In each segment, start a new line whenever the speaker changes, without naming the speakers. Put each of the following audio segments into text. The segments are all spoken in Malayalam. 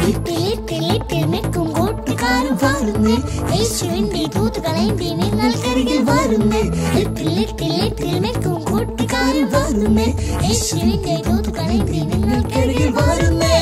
വീട്ടിൽ നിൽക്കും കൂട്ടുകാരും വരുന്നേ, യേശുവിന്റെ ദൂതുകളേന്തി നിങ്ങൾക്കരികിൽ വരുന്നേ. വീട്ടിൽ നിൽക്കും കൂട്ടുകാരും വരുന്നേ, യേശുവിന്റെ ദൂതുകളേന്തി നിങ്ങൾക്കരികിൽ വരുന്നേ.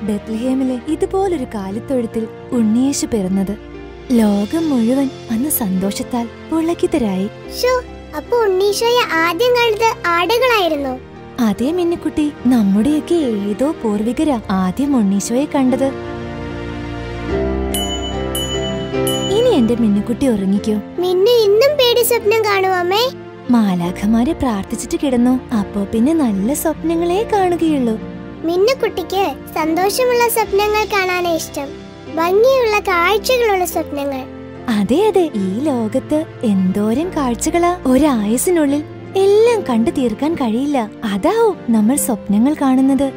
ബെത്ലഹേമിലെ ഇതുപോലൊരു കാലിത്തൊഴുത്തിൽ ഉണ്ണിയേശു പിറന്നത്. ലോകം മുഴുവൻ അന്ന് സന്തോഷത്താൽ പുളകിതരായി.
അപ്പൊ ഉണ്ണീശോയെ ആദ്യം കണ്ടത് ആടുകളായിരുന്നു?
അതേ മിന്നുക്കുട്ടി, നമ്മുടെയൊക്കെ ഏതോ പൂർവികരാ ആദ്യം ഉണ്ണീശോയെ കണ്ടത്. ഇനി എന്റെ മിന്നുക്കുട്ടി ഉറങ്ങിക്കോ.
മിന്നു ഇന്നും പേടി സ്വപ്നം കാണുമേ?
മാലാഖമാരെ പ്രാർത്ഥിച്ചിട്ട് കിടന്നു. അപ്പോ പിന്നെ നല്ല സ്വപ്നങ്ങളെ കാണുകയുള്ളൂ.
മിന്നുക്കുട്ടിക്ക് സന്തോഷമുള്ള സ്വപ്നങ്ങൾ കാണാനാ ഇഷ്ടം, ഭംഗിയുള്ള കാഴ്ചകളുള്ള സ്വപ്നങ്ങൾ.
അതെ അതെ, ഈ ലോകത്ത് എന്തോരം കാഴ്ചകളാ. ഒരായുസിനുള്ളിൽ എല്ലാം കണ്ടു തീർക്കാൻ കഴിയില്ല. അതാവും നമ്മൾ സ്വപ്നങ്ങൾ കാണുന്നത്.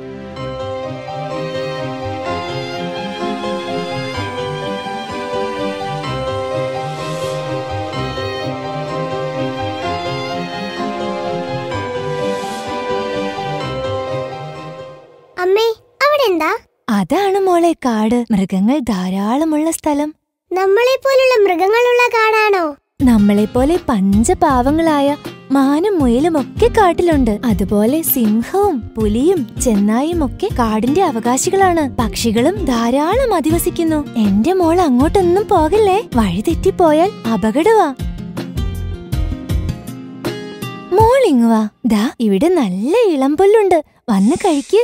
അമ്മേ, അവിടെ എന്താ?
അതാണ് മോളെ കാട്, മൃഗങ്ങൾ ധാരാളമുള്ള സ്ഥലം.
നമ്മളെ പോലുള്ള മൃഗങ്ങളുള്ള കാടാണോ?
നമ്മളെ പോലെ പഞ്ചപാവങ്ങളായ മാനും മുയലും ഒക്കെ കാട്ടിലുണ്ട്. അതുപോലെ സിംഹവും പുലിയും ചെന്നായും ഒക്കെ കാടിന്റെ അവകാശികളാണ്. പക്ഷികളും ധാരാളം അധിവസിക്കുന്നു. എന്റെ മോൾ അങ്ങോട്ടൊന്നും പോകല്ലേ, വഴി തെറ്റിപ്പോയാൽ അപകടവാ. മോളിങ്ങുവാ, ദാ ഇവിടെ നല്ല ഇളംപുല്ലുണ്ട്, വന്ന് കഴിക്ക്.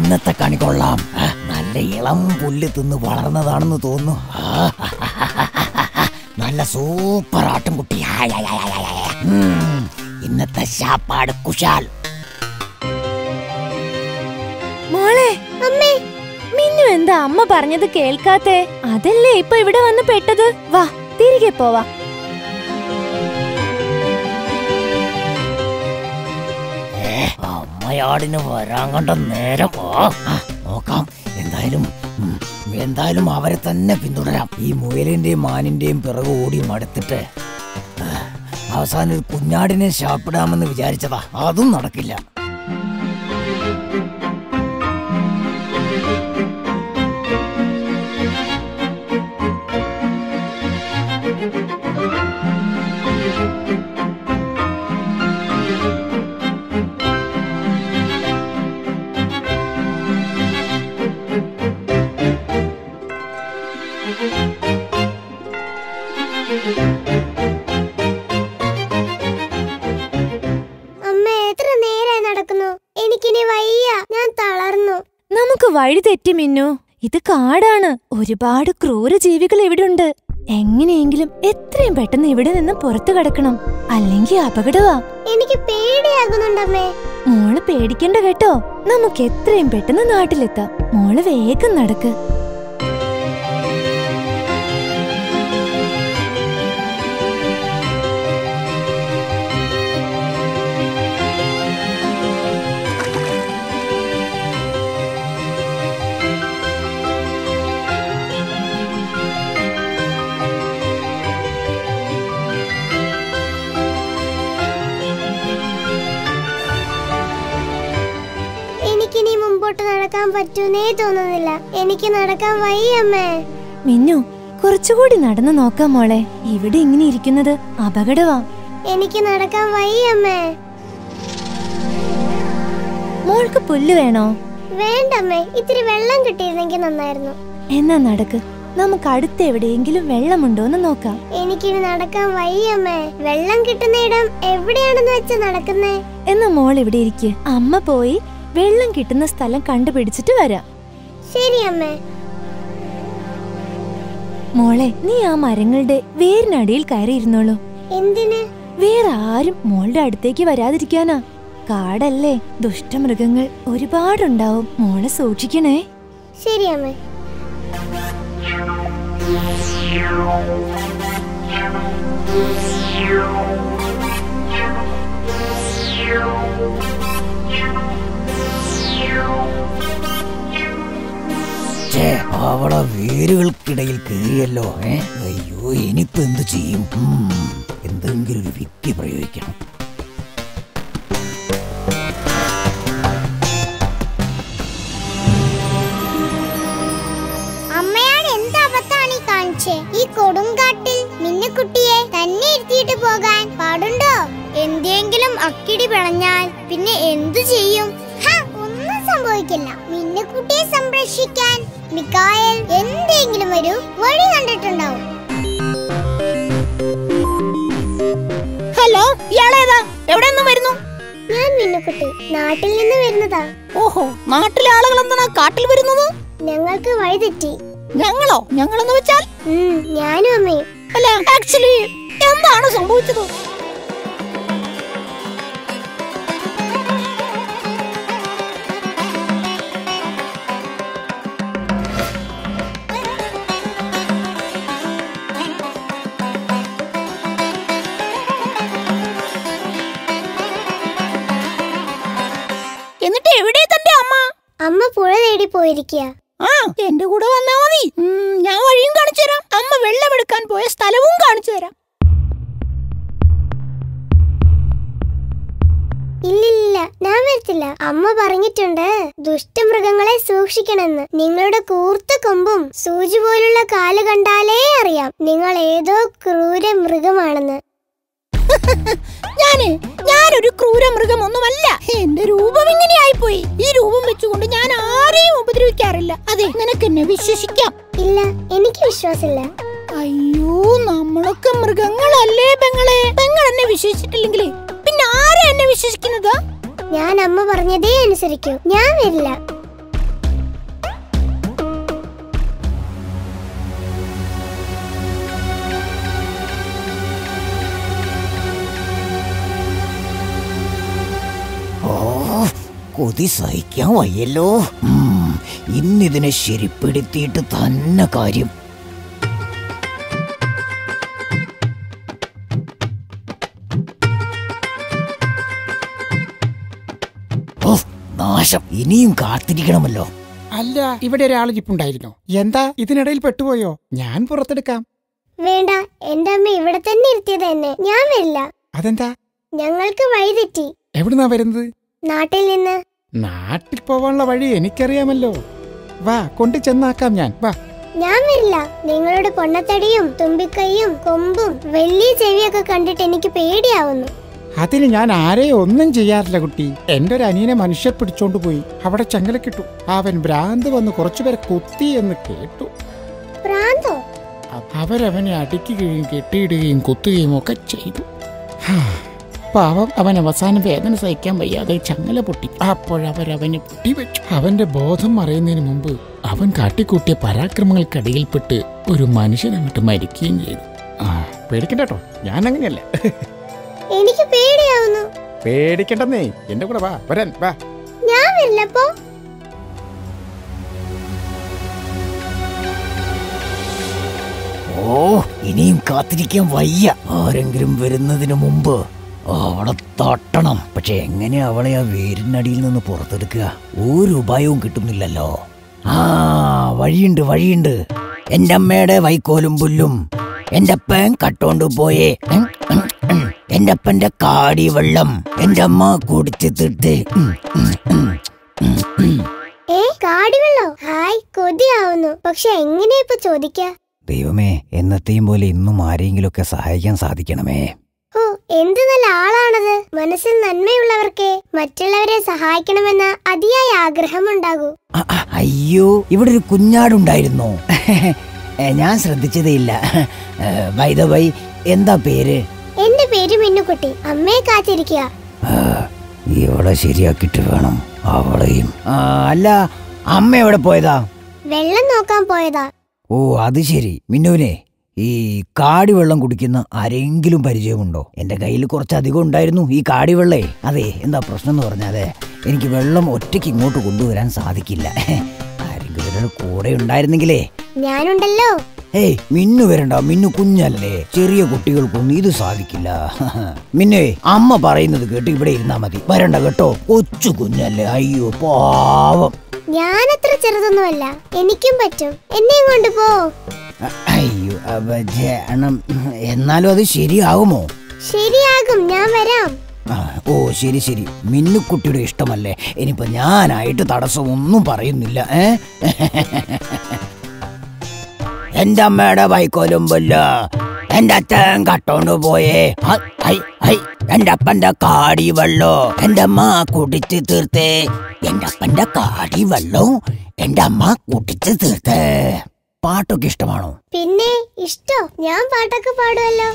ഇന്നത്തെ കണി കൊള്ളാം. നല്ല ഇളം പുല്ല് തിന്ന് വളർന്നതാണെന്ന് തോന്നുന്നു. നല്ല സൂപ്പർ ആട്ടുംകുട്ടി. ഇന്നത്തെ ശാപ്പാട് കുശാൽ.
മോളെ, അമ്മേ, മിന്നു എന്താ അമ്മ പറഞ്ഞത് കേൾക്കാത്തെ? അതല്ലേ ഇപ്പൊ ഇവിടെ വന്ന് പെട്ടത്. വാ, തിരികെ പോവാ.
അമ്മയാടിന് വരാൻ കണ്ട നേരം. നോക്കാം. എന്തായാലും അവരെ തന്നെ പിന്തുടരാം. ഈ മുയലിന്റെയും മാനിന്റെയും പിറകെ ഓടി മടുത്തിട്ട് അവസാനം ഒരു കുഞ്ഞാടിനെ ശാപ്പിടാമെന്ന് വിചാരിച്ചതാ. അതും നടക്കില്ല.
നമുക്ക് വഴി തെറ്റി മിന്നു. ഇത് കാടാണ്. ഒരുപാട് ക്രൂര ജീവികൾ ഇവിടുണ്ട്. എങ്ങനെയെങ്കിലും എത്രയും പെട്ടെന്ന് ഇവിടെ നിന്ന് പുറത്തു കടക്കണം, അല്ലെങ്കിൽ അപകടവാ.
എനിക്ക് പേടിയാകുന്നുണ്ടമ്മേ.
മോള് പേടിക്കണ്ട കേട്ടോ. നമുക്ക് എത്രയും പെട്ടെന്ന് നാട്ടിലെത്താം. മോള് വേഗം നടക്ക്.
എനിക്കിനി മുമ്പോട്ട് നടക്കാൻ പറ്റൂന്നേ തോന്നുന്നില്ല. എനിക്ക് നടക്കാൻ വയ്യമ്മേ.
മിന്നു, കുറച്ചുകൂടി നടന്നു നോക്കാം മോളെ. ഇവിടെ ഇങ്ങനെ ഇരിക്കുന്നത് അപകടവാ.
എനിക്ക് നടക്കാൻ വയ്യമ്മേ.
മോൾക്ക് പുല്ല് വേണോ?
വേണ്ടമ്മേ, ഇത്തിരി വെള്ളം കിട്ടിയിരുന്നെങ്കിൽ നന്നായിരുന്നു.
എന്നാ നടക്ക്. നമുക്ക് അടുത്ത് എവിടെയെങ്കിലും വെള്ളമുണ്ടോന്ന് നോക്കാം.
എനിക്കിനി നടക്കാൻ വയ്യമ്മേ. വെള്ളം കിട്ടുന്ന ഇടം എവിടെയാണെന്ന് വെച്ചാ നടക്കുന്നേ.
എന്നാ മോൾ ഇവിടെ ഇരിക്ക്. അമ്മ പോയി വെള്ളം കിട്ടുന്ന സ്ഥലം കണ്ടുപിടിച്ചിട്ട് വരാം.
ശരി അമ്മേ.
മോളെ, നീ ആ മരങ്ങളുടെ വേരിനടിയിൽ കയറിയിരുന്നോളൂ.
എന്തിന്?
വേറെ ആരും മോളുടെ അടുത്തേക്ക് വരാതിരിക്കാനാ. കാടല്ലേ, ദുഷ്ടമൃഗങ്ങൾ ഒരുപാടുണ്ടാവും. മോളെ സൂക്ഷിക്കണേ.
ശരി അമ്മേ.
അവളെ വേരുകൾക്കിടയിൽ കയറിയല്ലോ. അയ്യോ, ഇനിയിപ്പോ എന്ത് ചെയ്യും? എന്തെങ്കിലും ഒരു വിദ്യ പ്രയോഗിക്കണം.
അമ്മയാണ് എന്ത് അബദ്ധാണ് ഈ കാണിച്ചേ? ഈ കൊടുങ്കാട്ടിൽ മിന്നുക്കുട്ടിയെ തന്നെ ഇരുത്തിയിട്ട് പോകാൻ പാടുണ്ടോ? എന്തെങ്കിലും അക്കിടി പിളഞ്ഞാൽ പിന്നെ എന്തു ചെയ്യും? ഒന്നും സംഭവിക്കില്ല. മിന്നുക്കുട്ടിയെ സംരക്ഷിക്കാൻ മിക്കായേൽ എന്തെങ്കിലും ഒരു വഴി കണ്ടിട്ടുണ്ടാവും.
ഹലോ, ഇയാളേതാ? എവിടെ നിന്ന് വരുന്നു?
ഞാൻ മിന്നുക്കുട്ടി, നാട്ടിൽ നിന്ന് വരുന്നതാ.
ഓഹോ, നാട്ടിലെ ആളുകൾ എന്താണ് കാട്ടിൽ വരുന്നത്?
ഞങ്ങൾക്ക് വഴി തെറ്റി.
ഞങ്ങളോ? ഞങ്ങളെന്ന് വെച്ചാൽ?
ഞാനും അമ്മയും.
അല്ല, ആക്ച്വലി എന്താണ് സംഭവിച്ചത്? എന്നിട്ട് എവിടെ തന്റെ അമ്മ?
അമ്മ പുഴ തേടി പോയിരിക്കുക.
എന്റെ കൂടെ വന്നാ മതി. ഞാൻ വഴിയും കാണിച്ചു തരാം. അമ്മ വെള്ളമെടുക്കാൻ പോയ സ്ഥലവും കാണിച്ചു തരാം.
ഇല്ലില്ല, ഞാൻ വരത്തില്ല. അമ്മ പറഞ്ഞിട്ടുണ്ട് ദുഷ്ടമൃഗങ്ങളെ സൂക്ഷിക്കണമെന്ന്. നിങ്ങളുടെ കൂർത്ത കൊമ്പും സൂചി പോലുള്ള കാല് കണ്ടാലേ അറിയാം നിങ്ങൾ ഏതോ ക്രൂര മൃഗമാണെന്ന്.
ഞാനൊരു ക്രൂര മൃഗമൊന്നുമല്ല. എന്റെ രൂപം ഇങ്ങനെയായി പോയി. ഈ രൂപം വെച്ചുകൊണ്ട് ഞാൻ ആരെയും ഉപദ്രവിക്കാറില്ല. അതെ, നിനക്ക് എന്നെ വിശ്വസിക്കാം.
ഇല്ല, എനിക്ക് വിശ്വാസമില്ല.
അയ്യോ, നമ്മളൊക്കെ മൃഗങ്ങളല്ലേ പെങ്ങളെ. പെങ്ങൾ എന്നെ വിശ്വസിച്ചിട്ടില്ലെങ്കിലേ പിന്നെ ആരാ എന്നെ വിശ്വസിക്കുന്നത്?
ഞാൻ അമ്മ പറഞ്ഞതേ അനുസരിക്കൂ. ഞാൻ വരില്ല.
കൊതി സഹിക്കാൻ വയ്യല്ലോ. ഇന്നിതിനെ ശരിപ്പെടുത്തിയിട്ട് തന്നെ കാര്യം. നാശം, ഇനിയും കാത്തിരിക്കണമല്ലോ.
അല്ല, ഇവിടെ ഒരാൾ ജിപ്പുണ്ടായിരുന്നു. എന്താ ഇതിനിടയിൽ പെട്ടുപോയോ? ഞാൻ പുറത്തെടുക്കാം.
വേണ്ട, എന്റെ അമ്മ ഇവിടെ തന്നെ ഇരുത്തിയത് തന്നെ. ഞാൻ വരില്ല.
അതെന്താ?
ഞങ്ങൾക്ക് വഴി തെറ്റി.
എവിടുന്നാ വരുന്നത്?
നാട്ടിൽ നിന്ന്.
നാട്ടിൽ പോവാനുള്ള വഴി എനിക്കറിയാമല്ലോ. വാ, കൊണ്ടു ചെന്നാക്കാം ഞാൻ. വാ.
ഞാൻ വരില്ല. നിങ്ങളുടെ പൊണ്ണത്തടിയും തുമ്പിക്കൈയും കൊമ്പും വലിയ ചെവിയൊക്കെ കണ്ടിട്ട് എനിക്ക് പേടിയാവുന്നു.
അതിന് ഞാൻ ആരെയും ഒന്നും ചെയ്യാറില്ല കുട്ടി. എന്റെ ഒരു അനിയനെ മനുഷ്യർ പിടിച്ചോണ്ട് പോയി. അവിടെ ചങ്ങലക്കിട്ടു. അവൻ ഭ്രാന്ത് വന്ന് കുറച്ചുപേരെ കുത്തി എന്ന് കേട്ടു.
ഭ്രാന്തോ?
അവരവനെ അടിക്കുകയും കെട്ടിയിടുകയും കുത്തുകയും ഒക്കെ ചെയ്തു. പാവം, അവൻ അവസാനം വേദന സഹിക്കാൻ വയ്യാതെ ചങ്ങല പൊട്ടി. അപ്പോഴവരവനെ പൊട്ടിവെച്ചു. അവന്റെ ബോധം മറയുന്നതിന് മുമ്പ് അവൻ കാട്ടിക്കൂട്ടിയ പരാക്രമങ്ങൾക്കടിയിൽപ്പെട്ട് ഒരു മനുഷ്യൻ അങ്ങോട്ട് മരിക്കുകയും ചെയ്തു. പേടിക്കണ്ടോ, ഞാൻ അങ്ങനെയല്ല.
എനിക്ക് പേടിയാവുന്നു.
പേടിക്കണ്ടെന്നേ, എന്റെ കൂടെ വാ. വരാൻ വാ.
ഞാൻ വരില്ലപ്പോ.
ഓ, ഇനിയും കാത്തിരിക്കാൻ വയ്യ. ആരെങ്കിലും വരുന്നതിന് മുമ്പ് അവളെ തട്ടണം. പക്ഷെ എങ്ങനെ അവളെ ആ വേരിനടിയിൽ നിന്ന് പുറത്തെടുക്കുക? ഒരു ഉപായവും കിട്ടുന്നില്ലല്ലോ. വഴിയുണ്ട്. എന്റെ അമ്മയുടെ വൈക്കോലും പുല്ലും എന്റെ അപ്പൻ കട്ടോണ്ട് പോയേ. എന്റെ അപ്പന്റെ കാടി വെള്ളം എന്റെ അമ്മ കുടിച്ച് തീർത്തേ.
കാടിവെള്ളോ? ഹായ്, കൊതിയാവുന്നു. പക്ഷെ എങ്ങനെയാ ഇപ്പൊ ചോദിക്ക?
ദൈവമേ, എന്നത്തെയും പോലെ ഇന്നും ആരെങ്കിലും ഒക്കെ സഹായിക്കാൻ സാധിക്കണമേ.
ഓ, എന്ത് നല്ല ആളാണത്. മനസ്സിൽ നന്മയുള്ളവർക്ക് മറ്റുള്ളവരെ സഹായിക്കണമെന്ന അതിയായ ആഗ്രഹമുണ്ടാകൂ.
അയ്യോ, ഇവിടെ ഒരു കുഞ്ഞാടുണ്ടായിരുന്നു. ഞാൻ ശ്രദ്ധിച്ചതേ ഇല്ല. ബൈ ദ ബൈ, എന്താ പേര്?
എന്റെ പേര് മിന്നുകുട്ടി. അമ്മയെ കാത്തിരിക്കുക.
ഇവളെ ശരിയാക്കിട്ട് വേണം അവളെയും. അല്ല, അമ്മ എവിടെ പോയതാ?
വെള്ളം നോക്കാൻ പോയതാ.
ഓ, അത് ശരി. മിന്നുവിനെ ഈ കാടിവെള്ളം കുടിക്കുന്ന ആരെങ്കിലും പരിചയമുണ്ടോ? എന്റെ കയ്യിൽ കുറച്ചധികം ഉണ്ടായിരുന്നു ഈ കാടിവെള്ളേ. അതെ, എന്താ പ്രശ്നം എന്ന് പറഞ്ഞാലേ, എനിക്ക് വെള്ളം ഒറ്റയ്ക്ക് ഇങ്ങോട്ട് കൊണ്ടുവരാൻ സാധിക്കില്ല. ആരെങ്കിലും കൂടെ ഉണ്ടായിരുന്നെങ്കിലേ.
ഞാനുണ്ടല്ലോ.
ഏയ്, മിന്നു വരണ്ട. മിന്നു കുഞ്ഞല്ലേ, ചെറിയ കുട്ടികൾക്കൊന്നും ഇത് സാധിക്കില്ല. മിന്നേ, അമ്മ പറയുന്നത് കേട്ട് ഇവിടെ ഇരുന്നാ മതി. വരണ്ട കേട്ടോ, കൊച്ചു കുഞ്ഞല്ലേ. അയ്യോ പാവം.
ഞാനത്ര ചെറുതൊന്നുമല്ല, എനിക്കും പറ്റും. എന്നെയും കൊണ്ടുപോ.
അയ്യോ, എന്നാലും അത് ശരിയാകുമോ?
ശരിയാകും, ഞാൻ വരാം.
ഓ, ശരി. മിന്നുക്കുട്ടിയുടെ ഇഷ്ടമല്ലേ. ഇനിയിപ്പോ ഞാനായിട്ട് തടസ്സമൊന്നും പറയുന്നില്ല. എന്റെ അമ്മയുടെ വൈക്കോലും പുല്ല എന്റെ അച്ഛൻ കട്ടോണ്ട് പോയേ. എന്റെ അപ്പന്റെ കാടി വെള്ളോ എന്റെ അമ്മ കുടിച്ച് തീർത്തേ. എന്റെ അപ്പന്റെ കാടി വെള്ളവും എന്റെ അമ്മ കുടിച്ച് തീർത്തേ. പാട്ടൊക്കെ ഇഷ്ടമാണോ?
പിന്നെ ഇഷ്ടോ, ഞാൻ പാട്ടൊക്കെ പാടുമല്ലോ.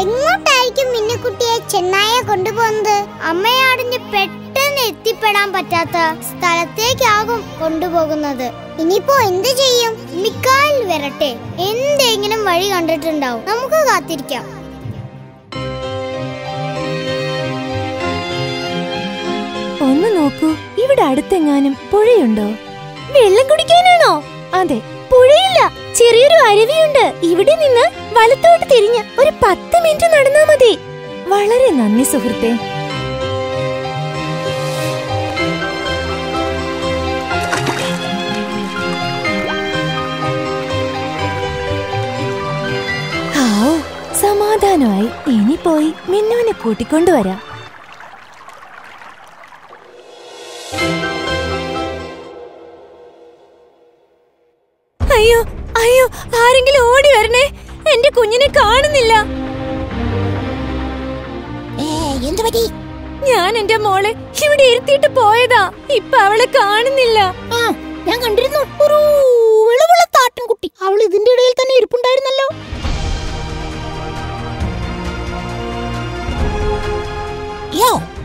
എങ്ങോട്ടായിരിക്കും മിന്നുക്കുട്ടിയെ ചെന്നായ കൊണ്ടുപോകുന്നത്? അമ്മയാടിന് പെട്ടെന്ന് എത്തിപ്പെടാൻ പറ്റാത്ത സ്ഥലത്തേക്കാകും കൊണ്ടുപോകുന്നത്. ഇനിയിപ്പോ എന്ത് ചെയ്യും? മിക്കായിൽ വരട്ടെ, എന്തെങ്കിലും വഴി കണ്ടിട്ടുണ്ടാവും. നമുക്ക് കാത്തിരിക്കാം.
ഒന്ന് നോക്കൂ, ഇവിടെ അടുത്തെങ്ങാനും പുഴയുണ്ടോ? വെള്ളം കുടിക്കാനാണോ? അതെ, പുഴയില്ല, ചെറിയൊരു അരുവിയുണ്ട്. ഇവിടെ നിന്ന് വലത്തോട്ട് തിരിഞ്ഞ് ഒരു 10 മിനിറ്റ് നടന്നാ മതി. വളരെ നന്ദി സുഹൃത്തേ. സമാധാനമായി. ഇനി പോയി മിന്നുവിനെ കൂട്ടിക്കൊണ്ടുവരാം. അയ്യോ, ആരെങ്കിലും ഓടി വരണേ. എന്റെ കുഞ്ഞിനെ കാണുന്നില്ല. ഞാൻ എന്റെ മോളെ ഇവിടെ ഇരുത്തിയിട്ട് പോയതാ. ഇപ്പൊ അവളെ കാണുന്നില്ല.
ഞാൻ കണ്ടിരുന്നു, ഒരു വെളുവെളുത്താട്ടൻ കുട്ടി. അവൾ ഇതിന്റെ ഇടയിൽ തന്നെ ഇരിപ്പുണ്ടായിരുന്നല്ലോ.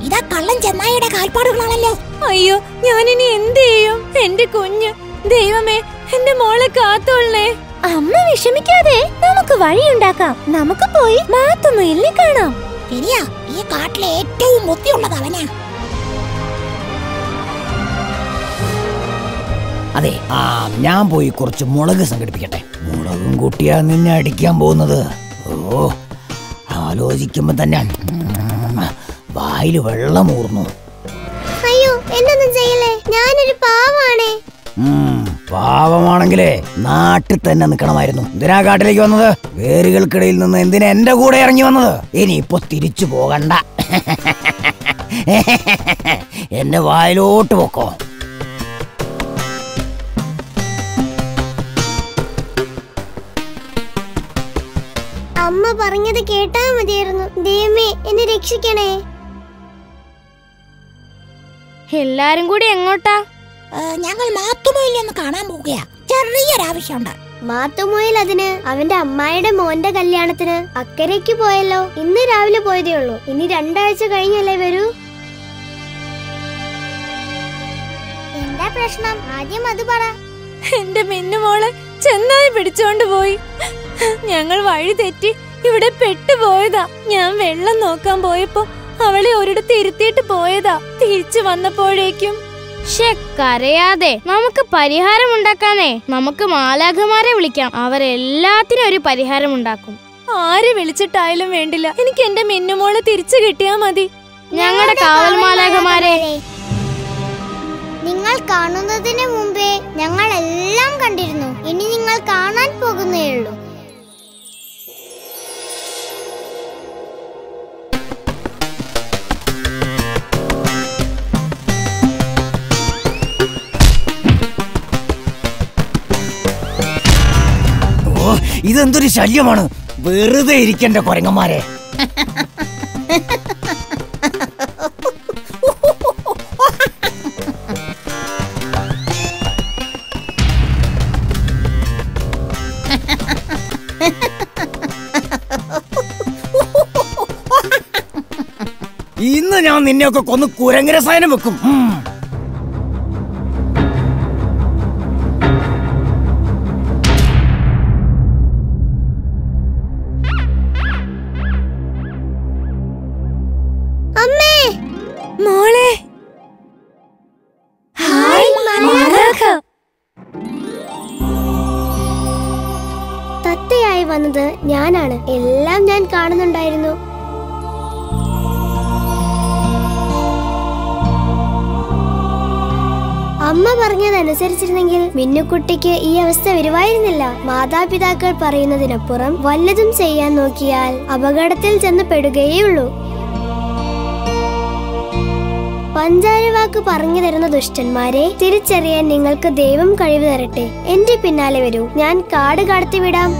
ഇതാ കള്ളൻ ചെന്നായിയുടെ കാൽപ്പാടുകളാണല്ലോ.
അയ്യോ, ഞാനിനി എന്ത് ചെയ്യും? എന്റെ കുഞ്ഞ്, ദൈവമേ, എന്റെ മോളെ കാത്തോളണേ. അമ്മ വിഷമിക്കാതെ, നമുക്ക് വഴിയുണ്ടാക്കാം. നമുക്ക് പോയി മാത്തുമുയലിനെ കാണാം.
ശരിയാ, ഈ കാട്ടിലെ ഏറ്റവും ബുദ്ധിയുള്ളത് അവനാ.
അതെ, ഞാൻ പോയി കുറച്ച് മുളക് സംഘടിപ്പിക്കട്ടെ. മുളകും കൂട്ടിയാ നിന്നെ അടിക്കാൻ പോകുന്നത്. ഓ, ആലോചിക്കുമ്പോ തന്നെ വായില് വെള്ളം ഊർന്നു.
അയ്യോ, എന്നൊന്നും ചെയ്യല്ലേ, ഞാനൊരു പാവാണേ.
പാവമാണെങ്കിലേ നാട്ടിൽ തന്നെ നിൽക്കണമായിരുന്നു. എന്തിനാ കാട്ടിലേക്ക് വന്നത്? വേരുകൾക്കിടയിൽ നിന്ന് എന്തിനാ എന്റെ കൂടെ ഇറങ്ങി വന്നത്? ഇനിയിപ്പോ തിരിച്ചു പോകണ്ട. എന്റെ വായിലോട്ട് പൊക്കോ.
അമ്മ പറഞ്ഞത് കേട്ടാ മതിയായിരുന്നു. ദൈവമേ, എന്നെ രക്ഷിക്കണേ.
എല്ലാരും കൂടി എങ്ങോട്ടാ?
ഞങ്ങൾ മാത്തുമൊയിൽ ഒന്ന് കാണാൻ പോവുകയാ. ചെറിയൊരാവശ്യമുണ്ട്.
മാത്തുമൊയിൽ അതിന് അവന്റെ അമ്മായിയുടെ മോന്റെ കല്യാണത്തിന് അക്കരയ്ക്ക് പോയല്ലോ. ഇന്ന് രാവിലെ പോയതേ ഉള്ളൂ. ഇനി 2 ആഴ്ച കഴിഞ്ഞല്ലേ വരൂ. എന്താ പ്രശ്നം? ആദ്യം അത് പറ.
എന്റെ മിന്നുമോളെ ചെന്നായി പിടിച്ചോണ്ട് പോയി. ഞങ്ങൾ വഴി തെറ്റി ഇവിടെ പെട്ടുപോയതാ. ഞാൻ വെള്ളം നോക്കാൻ പോയപ്പോ അവളെ ഒരിടത്ത് ഇരുത്തിയിട്ട് പോയതാ. തിരിച്ചു വന്നപ്പോഴേക്കും
കരയാതെ, നമുക്ക് പരിഹാരം ഉണ്ടാക്കാനേ. നമുക്ക് മാലാഖമാരെ വിളിക്കാം, അവരെല്ലാത്തിനും ഒരു പരിഹാരം ഉണ്ടാക്കും.
ആര് വിളിച്ചിട്ടായാലും വേണ്ടില്ല, എനിക്ക് എന്റെ മിന്നുമോളെ തിരിച്ചു കിട്ടിയാ മതി.
ഞങ്ങളുടെ കാവൽ മാലാഖമാരെ.
നിങ്ങൾ കാണുന്നതിന് മുമ്പേ ഞങ്ങൾ എല്ലാം കണ്ടിരുന്നു. ഇനി നിങ്ങൾ കാണാൻ പോകുന്നേ ഉള്ളൂ.
ഇതെന്തൊരു ശല്യമാണ്. വെറുതെ ഇരിക്കണ്ട കുരങ്ങന്മാരെ. ഇന്ന് ഞാൻ നിന്നെയൊക്കെ കൊന്ന് കുരങ്ങരസായനം വെക്കും.
മോളെ, ഹായ് മാലാഖ.
തത്തയായി വന്നത് ഞാനാണ്. എല്ലാം ഞാൻ കാണുന്നുണ്ടായിരുന്നു. അമ്മ പറഞ്ഞതനുസരിച്ചിരുന്നെങ്കിൽ മിന്നുക്കുട്ടിക്ക് ഈ അവസ്ഥ വരുമായിരുന്നില്ല. മാതാപിതാക്കൾ പറയുന്നതിനപ്പുറം വല്ലതും ചെയ്യാൻ നോക്കിയാൽ അപകടത്തിൽ ചെന്ന് പെടുകയുള്ളൂ. പഞ്ചാരവാക്ക് പറഞ്ഞു തരുന്ന ദുഷ്ടന്മാരെ തിരിച്ചറിയാൻ നിങ്ങൾക്ക് ദൈവം കഴിവ് തരട്ടെ. എന്റെ പിന്നാലെ വരൂ, ഞാൻ കാട് കടത്തിവിടാം.